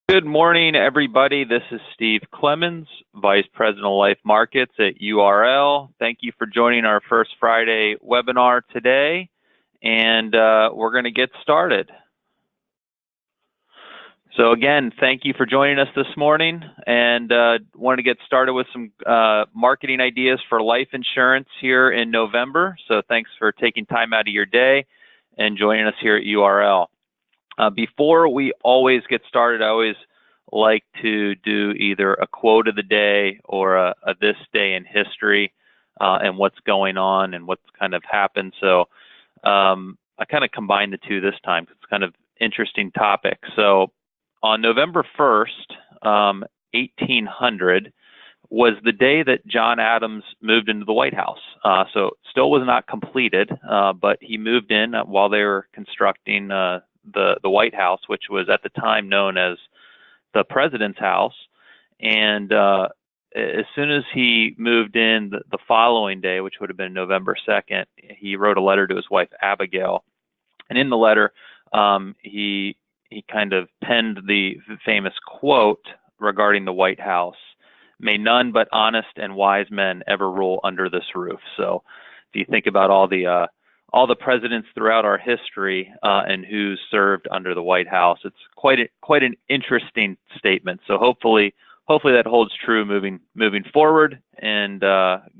Good morning, everybody. This is Steve Clemens, Vice President of Life Markets at URL. Thank you for joining our first Friday webinar today, and we're going to get started. So again, thank you for joining us this morning, and wanted to get started with some marketing ideas for life insurance here in November. So thanks for taking time out of your day and joining us here at URL. Before we always get started, I always like to do either a quote of the day or a this day in history and what's going on and what's kind of happened. So I kind of combined the two this time. It's kind of interesting topic. So on November 1st, 1800 was the day that John Adams moved into the White House. So still was not completed, but he moved in while they were constructing the White House, which was at the time known as the President's House. And as soon as he moved in the following day, which would have been November 2nd, he wrote a letter to his wife, Abigail. And in the letter, he kind of penned the famous quote regarding the White House: "May none but honest and wise men ever rule under this roof." So if you think about all the presidents throughout our history and who served under the White House, it's quite an interesting statement. So hopefully that holds true moving forward and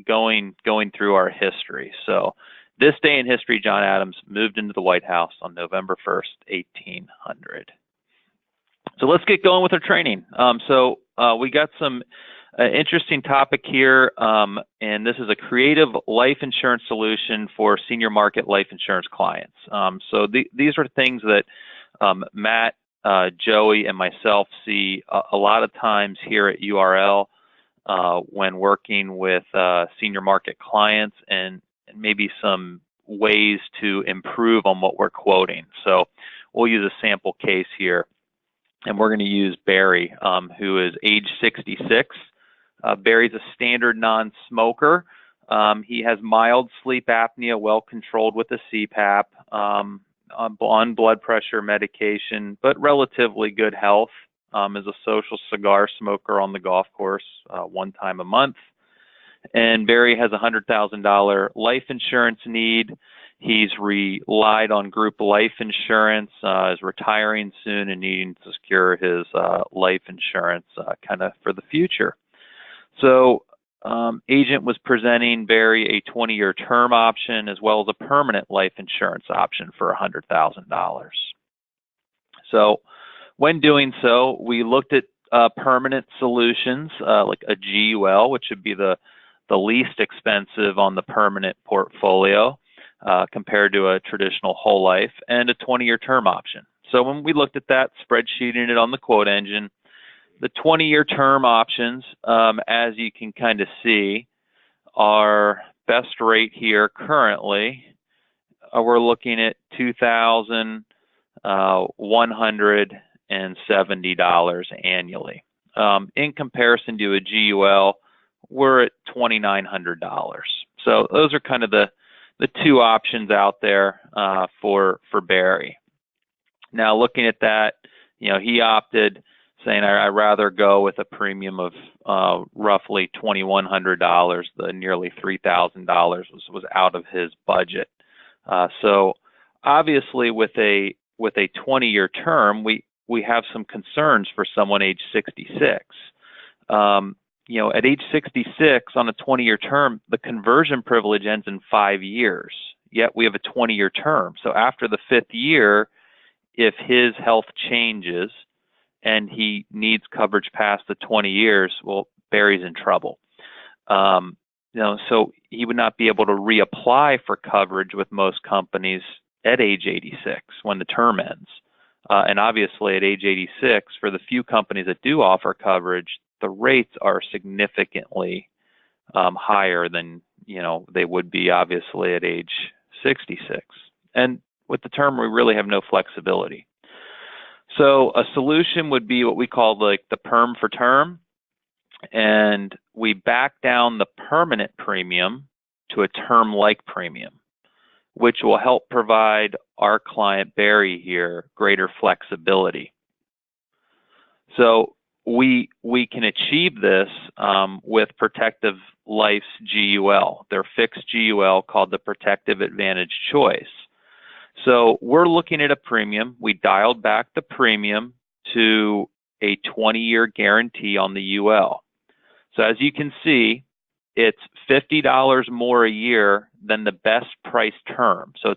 going through our history. So this day in history, John Adams moved into the White House on November 1st, 1800. So let's get going with our training. So we got some interesting topic here, and this is a creative life insurance solution for senior market life insurance clients. So these are things that Matt, Joey, and myself see a lot of times here at URL when working with senior market clients, and maybe some ways to improve on what we're quoting. So we'll use a sample case here, and we're going to use Barry, who is age 66. Barry's a standard non-smoker. He has mild sleep apnea, well controlled with a CPAP, on blood pressure medication, but relatively good health. Is a social cigar smoker on the golf course one time a month. And Barry has a $100,000 life insurance need. He's relied on group life insurance, is retiring soon and needing to secure his life insurance kind of for the future. So agent was presenting Barry a 20-year term option as well as a permanent life insurance option for $100,000. So when doing so, we looked at permanent solutions like a GUL, which would be the least expensive on the permanent portfolio compared to a traditional whole life, and a 20-year term option. So when we looked at that, spreadsheeting it on the quote engine, the 20-year term options, as you can kind of see, our best rate here currently, we're looking at $2,170 annually. In comparison to a GUL, we're at $2,900. So those are kind of the two options out there for Barry. Now looking at that, he opted, saying I'd rather go with a premium of roughly $2,100. The nearly $3,000 was out of his budget. So obviously with a 20-year term, we have some concerns for someone age 66. At age 66 on a 20-year term, the conversion privilege ends in 5 years, yet we have a 20-year term. So after the 5th year, if his health changes and he needs coverage past the 20 years, well, Barry's in trouble. So he would not be able to reapply for coverage with most companies at age 86 when the term ends. And obviously at age 86, for the few companies that do offer coverage, the rates are significantly higher than they would be obviously at age 66. And with the term, we really have no flexibility. So a solution would be what we call like the perm for term, and we back down the permanent premium to a term-like premium, which will help provide our client Barry here greater flexibility. So we can achieve this with Protective Life's GUL, their fixed GUL called the Protective Advantage Choice. So we're looking at a premium. We dialed back the premium to a 20-year guarantee on the UL. So as you can see, it's $50 more a year than the best price term. So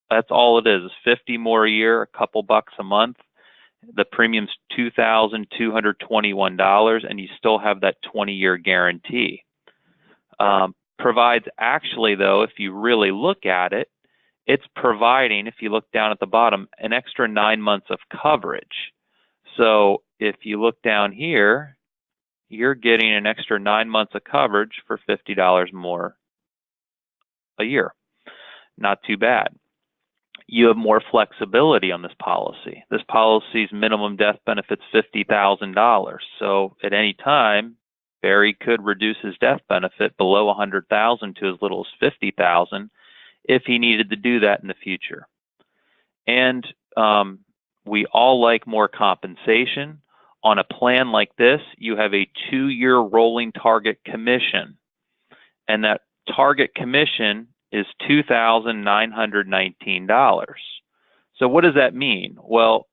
that's all it is $50 more a year, a couple bucks a month. The premium's $2,221, and you still have that 20-year guarantee. Provides actually, though, if you really look at it, it's providing, if you look down at the bottom, an extra 9 months of coverage. So if you look down here, you're getting an extra 9 months of coverage for $50 more a year. Not too bad. You have more flexibility on this policy. This policy's minimum death benefit's $50,000. So at any time, Barry could reduce his death benefit below $100,000 to as little as $50,000 if he needed to do that in the future. And we all like more compensation. On a plan like this, you have a 2-year rolling target commission, and that target commission is $2,919. So what does that mean? Well,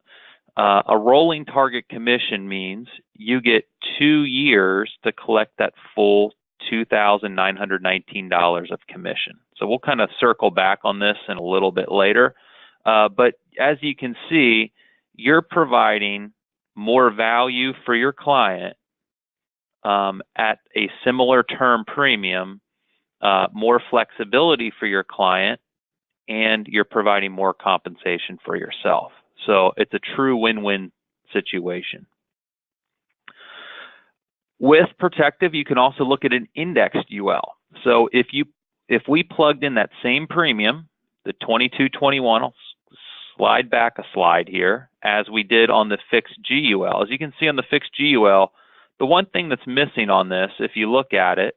a rolling target commission means you get 2 years to collect that full $2,919 of commission. So we'll kind of circle back on this in a little bit later. But as you can see, you're providing more value for your client at a similar term premium, more flexibility for your client, and you're providing more compensation for yourself. So it's a true win-win situation. With Protective, you can also look at an indexed UL. So if we plugged in that same premium, the 2221, I'll slide back a slide here, as we did on the fixed GUL. As you can see on the fixed GUL, the one thing that's missing on this, if you look at it,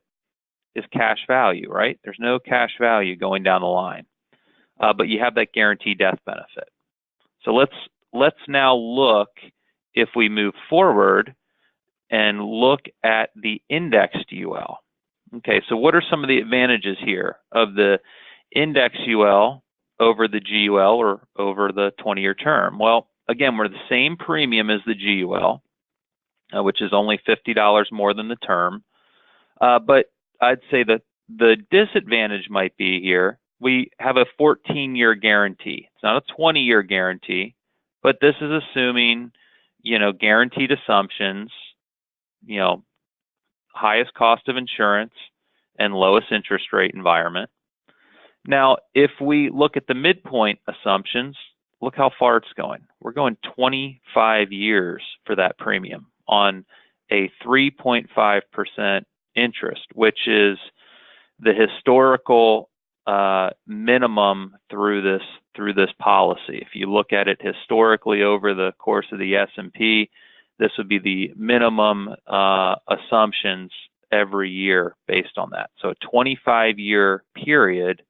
is cash value, right? There's no cash value going down the line, but you have that guaranteed death benefit. So let's now look, if we move forward and look at the indexed UL. Okay, so what are some of the advantages here of the indexed UL over the GUL or over the 20-year term? Well, again, we're the same premium as the GUL, which is only $50 more than the term. But I'd say that the disadvantage might be here, we have a 14-year guarantee. It's not a 20-year guarantee, but this is assuming, guaranteed assumptions, highest cost of insurance and lowest interest rate environment. Now, if we look at the midpoint assumptions, look how far it's going. We're going 25 years for that premium on a 3.5% interest, which is the historical minimum through this policy. If you look at it historically over the course of the S&P, this would be the minimum assumptions every year based on that. So a 25-year period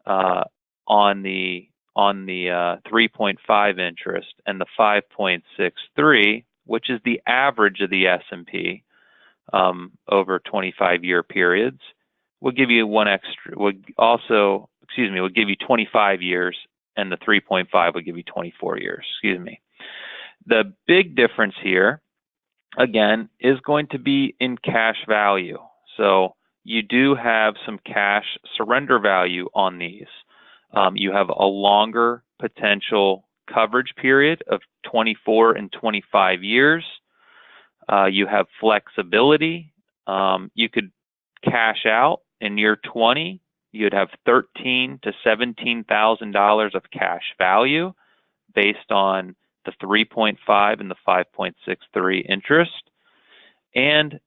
on the 3.5 interest and the 5.63, which is the average of the S&P over 25-year periods, will give you will give you 25 years, and the 3.5 will give you 24 years. The big difference here, again, is going to be in cash value. So you do have some cash surrender value on these. You have a longer potential coverage period of 24 and 25 years. You have flexibility. You could cash out in year 20. You'd have $13,000 to $17,000 of cash value based on the 3.5 and the 5.63 interest. And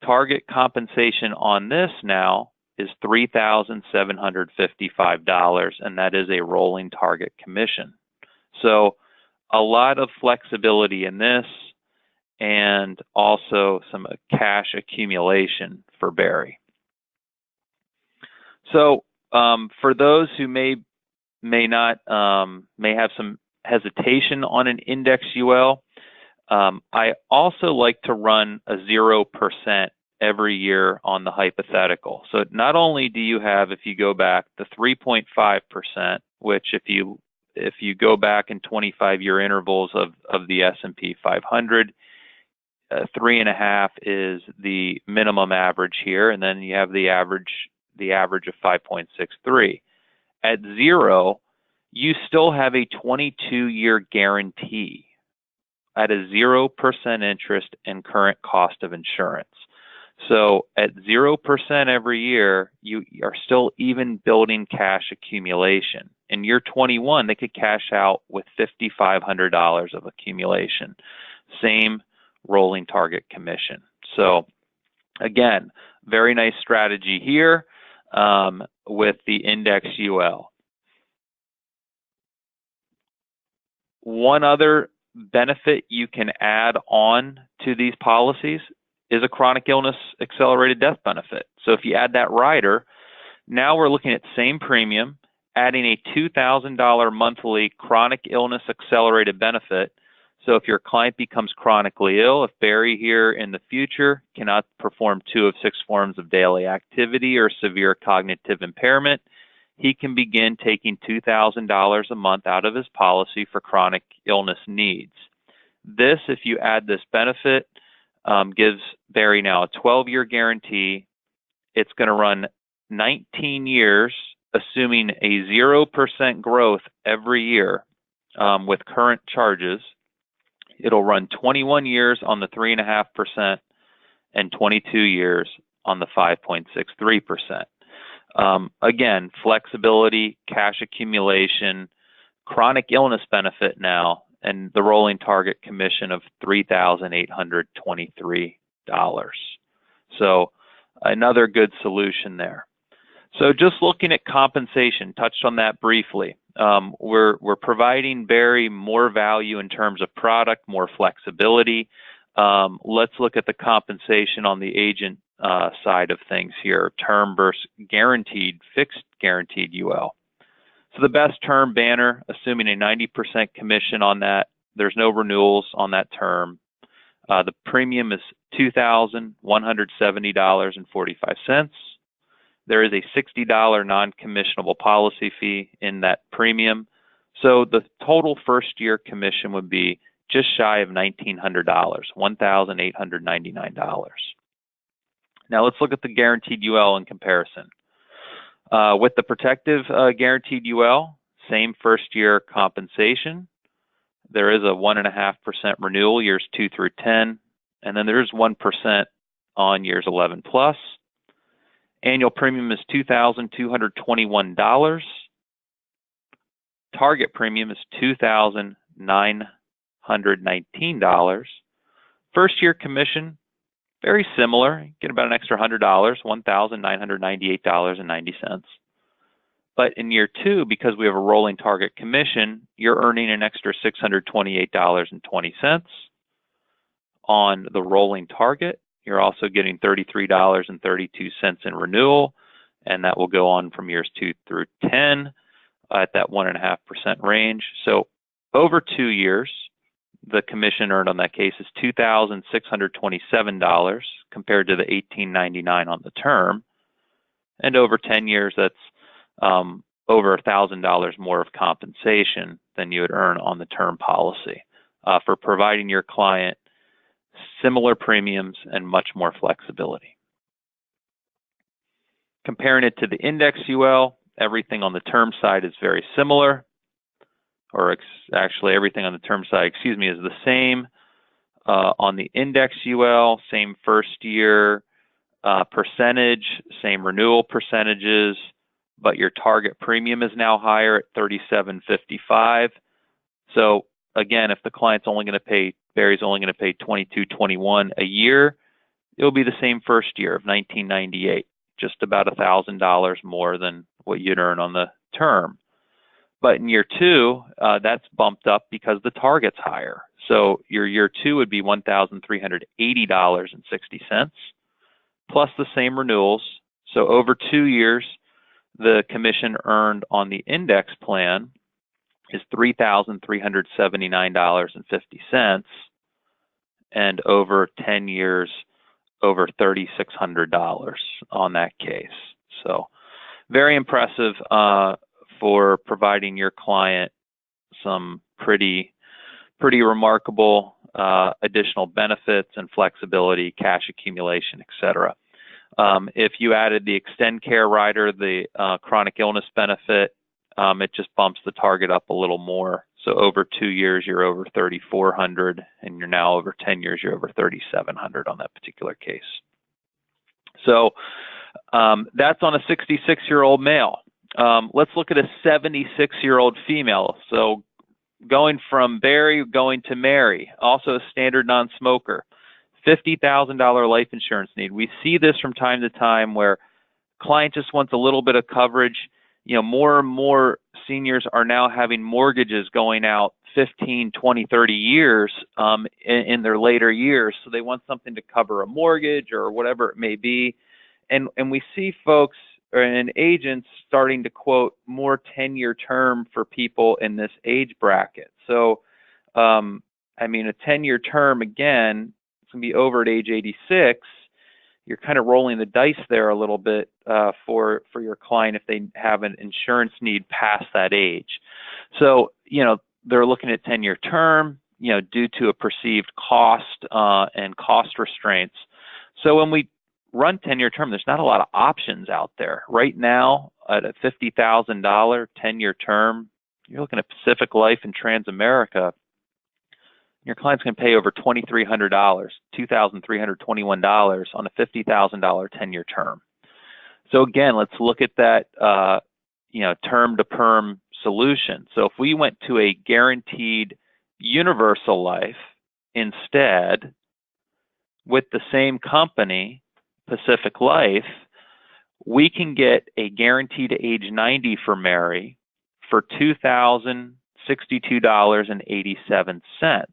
target compensation on this now is $3,755, and that is a rolling target commission. So a lot of flexibility in this, and also some cash accumulation for Barry. So for those who may have some hesitation on an index UL, I also like to run a 0% every year on the hypothetical. So not only do you have, if you go back, the 3.5%, which if you go back in 25-year intervals of the S&P 500, 3.5 is the minimum average here, and then you have the average of 5.63. At 0, you still have a 22-year guarantee at a 0% interest and current cost of insurance. So at 0% every year, you are still even building cash accumulation. In year 21, they could cash out with $5,500 of accumulation. Same rolling target commission. So again, very nice strategy here with the Index UL. One other benefit you can add on to these policies is a chronic illness accelerated death benefit. So if you add that rider, now we're looking at same premium, adding a $2,000 monthly chronic illness accelerated benefit. So if your client becomes chronically ill, if Barry here in the future cannot perform 2 of 6 forms of daily activity or severe cognitive impairment, he can begin taking $2,000 a month out of his policy for chronic illness needs. This, if you add this benefit, gives Barry now a 12-year guarantee. It's going to run 19 years, assuming a 0% growth every year with current charges. It'll run 21 years on the 3.5% and 22 years on the 5.63%. Again, flexibility, cash accumulation, chronic illness benefit now, and the rolling target commission of $3,823. So another good solution there. So just looking at compensation, touched on that briefly. We're providing Barry more value in terms of product, more flexibility. Let's look at the compensation on the agent side of things here, term versus guaranteed, fixed guaranteed UL. So the best term banner, assuming a 90% commission on that, there's no renewals on that term. The premium is $2,170.45. There is a $60 non-commissionable policy fee in that premium. So the total first year commission would be just shy of $1,900, $1,899. Now let's look at the guaranteed UL in comparison. With the protective guaranteed UL, same first year compensation. There is a 1.5% renewal years 2 through 10, and then there's 1% on years 11 plus. Annual premium is $2,221. Target premium is $2,919. First year commission, very similar. You get about an extra $100, $1,998.90. But in year 2, because we have a rolling target commission, you're earning an extra $628.20 on the rolling target. You're also getting $33.32 in renewal, and that will go on from years 2 through 10 at that 1.5% range. So over 2 years, the commission earned on that case is $2,627 compared to the $1,899 on the term. And over 10 years, that's over $1,000 more of compensation than you would earn on the term policy for providing your client similar premiums and much more flexibility. Comparing it to the Index UL, everything on the term side is very similar, or actually everything on the term side, is the same. On the Index UL, same first year percentage, same renewal percentages, but your target premium is now higher at $37.55. So again, if the client's only going to pay, Barry's only going to pay $22.21 a year, it'll be the same first year of $1998, just about $1,000 more than what you'd earn on the term. But in year 2, that's bumped up because the target's higher. So your year 2 would be $1,380.60 plus the same renewals. So over 2 years, the commission earned on the index plan is $3,379.50. and over 10 years, over $3,600 on that case. So very impressive for providing your client some pretty remarkable additional benefits and flexibility, cash accumulation, etc. If you added the Extend Care rider, the chronic illness benefit, it just bumps the target up a little more. So over 2 years, you're over $3,400, and you're now over 10 years, you're over $3,700 on that particular case. So that's on a 66-year-old male. Let's look at a 76-year-old female. So going from Barry, going to Mary, also a standard non-smoker, $50,000 life insurance need. We see this from time to time where client just wants a little bit of coverage. You know, more and more seniors are now having mortgages going out 15, 20, 30 years in their later years. So they want something to cover a mortgage or whatever it may be. And we see folks and agents starting to quote more 10-year term for people in this age bracket. So, I mean, a 10-year term, again, it's going to be over at age 86. You're kind of rolling the dice there a little bit for your client if they have an insurance need past that age. So, you know, they're looking at 10-year term, you know, due to a perceived cost and cost restraints. So when we run 10-year term, there's not a lot of options out there. Right now, at a $50,000 10-year term, you're looking at Pacific Life and Transamerica. Your client's going to pay over $2,300, $2,321 on a $50,000 10-year term. So again, let's look at that, you know, term to perm solution. So if we went to a guaranteed universal life instead with the same company, Pacific Life, we can get a guarantee to age 90 for Mary for $2,062.87.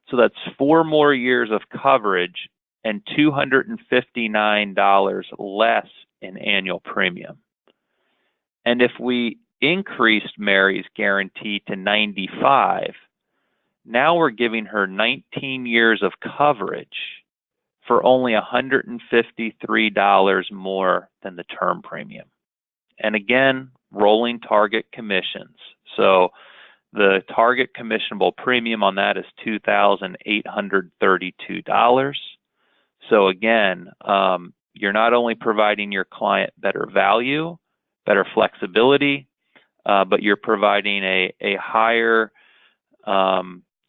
So that's 4 more years of coverage and $259 less in annual premium. And if we increased Mary's guarantee to 95, now we're giving her 19 years of coverage for only $153 more than the term premium. And again, rolling target commissions. So the target commissionable premium on that is $2,832. So again, you're not only providing your client better value, better flexibility, but you're providing a higher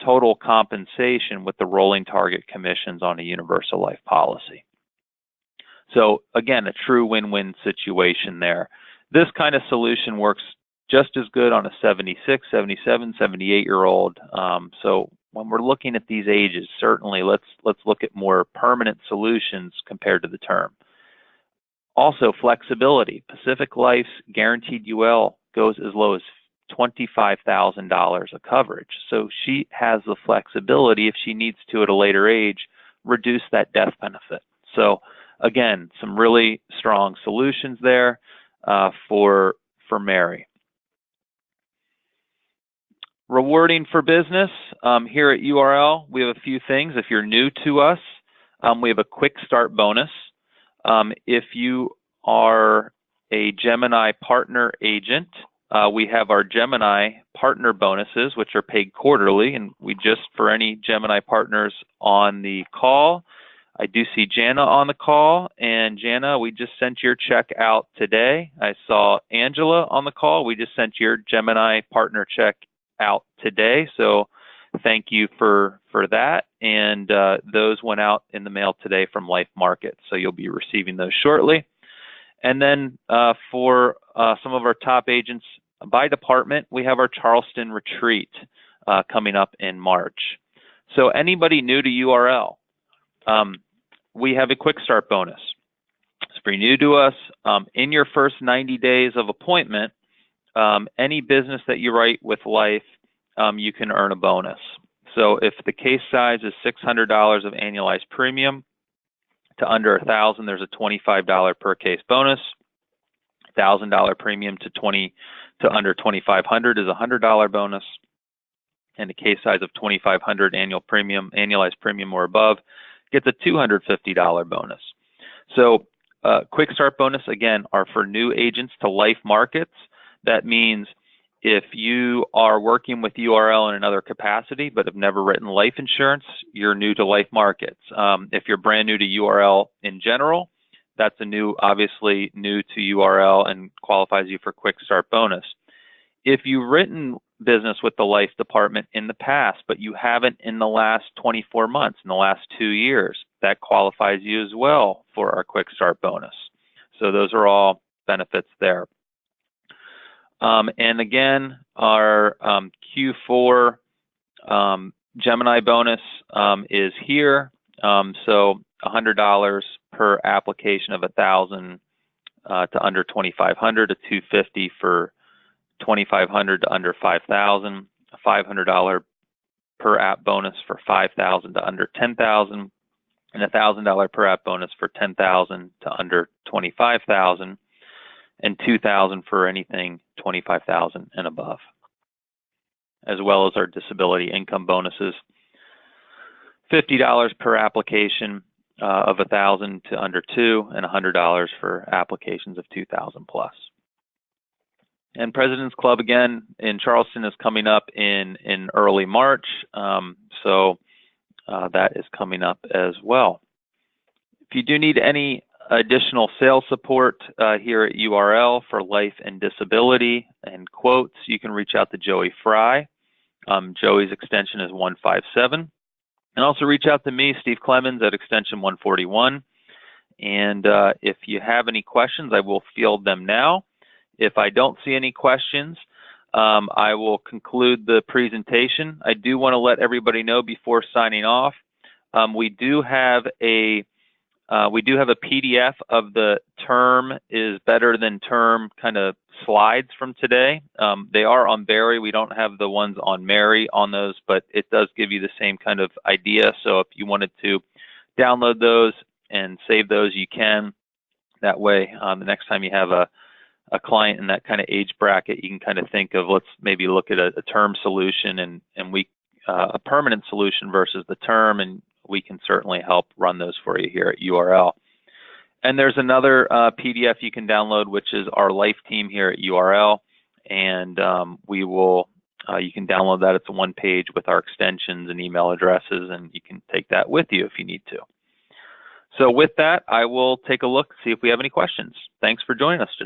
total compensation with the rolling target commissions on a universal life policy. So again, a true win-win situation there. This kind of solution works just as good on a 76, 77, 78-year-old. So when we're looking at these ages, certainly let's look at more permanent solutions compared to the term. Also, flexibility. Pacific Life's guaranteed UL goes as low as $25,000 of coverage. So she has the flexibility, if she needs to at a later age, reduce that death benefit. So again, some really strong solutions there for Mary. Rewarding for business. Here at URL, we have a few things. If you're new to us, we have a quick start bonus. If you are a Gemini partner agent, we have our Gemini partner bonuses, which are paid quarterly, and we just, for any Gemini partners on the call, I do see Jana on the call, and Jana, we just sent your check out today. I saw Angela on the call. We just sent your Gemini partner check out today, so thank you for that. And those went out in the mail today from Life Market, so you'll be receiving those shortly. And then for some of our top agents by department, we have our Charleston retreat coming up in March. So anybody new to URL, we have a quick start bonus. So if you're new to us, in your first 90 days of appointment, any business that you write with Life, you can earn a bonus. So if the case size is $600 of annualized premium to under $1,000, there's a $25 per case bonus. $1,000 premium to under $2,500 is a $100 bonus. and a case size of 2,500 annualized premium or above gets a $250 bonus. So quick start bonus, again, are for new agents to life markets. That means if you are working with URL in another capacity but have never written life insurance, you're new to life markets. If you're brand new to URL in general, that's obviously new to URL and qualifies you for quick start bonus. If you've written business with the life department in the past, but you haven't in the last 24 months, in the last 2 years, that qualifies you as well for our quick start bonus. So those are all benefits there. And again, our Q4 Gemini bonus is here. So $100 per application of 1,000 to under 2,500, to $250 for 2,500 to under 5,000, a $500 per app bonus for 5,000 to under 10,000, and a $1,000 per app bonus for 10,000 to under 25,000, and 2,000 for anything 25,000 and above, as well as our disability income bonuses. $50 per application of 1,000 to under 2, and $100 for applications of 2,000 plus. And President's Club, again, in Charleston is coming up in early March, so that is coming up as well. If you do need any additional sales support here at URL for life and disability and quotes, you can reach out to Joey Fry. Joey's extension is 157. And also reach out to me, Steve Clemens, at extension 141. And if you have any questions, I will field them now. If I don't see any questions, I will conclude the presentation. I do want to let everybody know before signing off, we do have a PDF of the term is better than term kind of slides from today. They are on Barry. We don't have the ones on Mary on those, but it does give you the same kind of idea. So if you wanted to download those and save those, you can. That way, the next time you have a client in that kind of age bracket, you can kind of think of, let's maybe look at a term solution and a permanent solution versus the term, and we can certainly help run those for you here at URL. And there's another PDF you can download, which is our life team here at URL, and you can download that. It's a one page with our extensions and email addresses, and you can take that with you if you need to. So with that, I will take a look, see if we have any questions. Thanks for joining us today.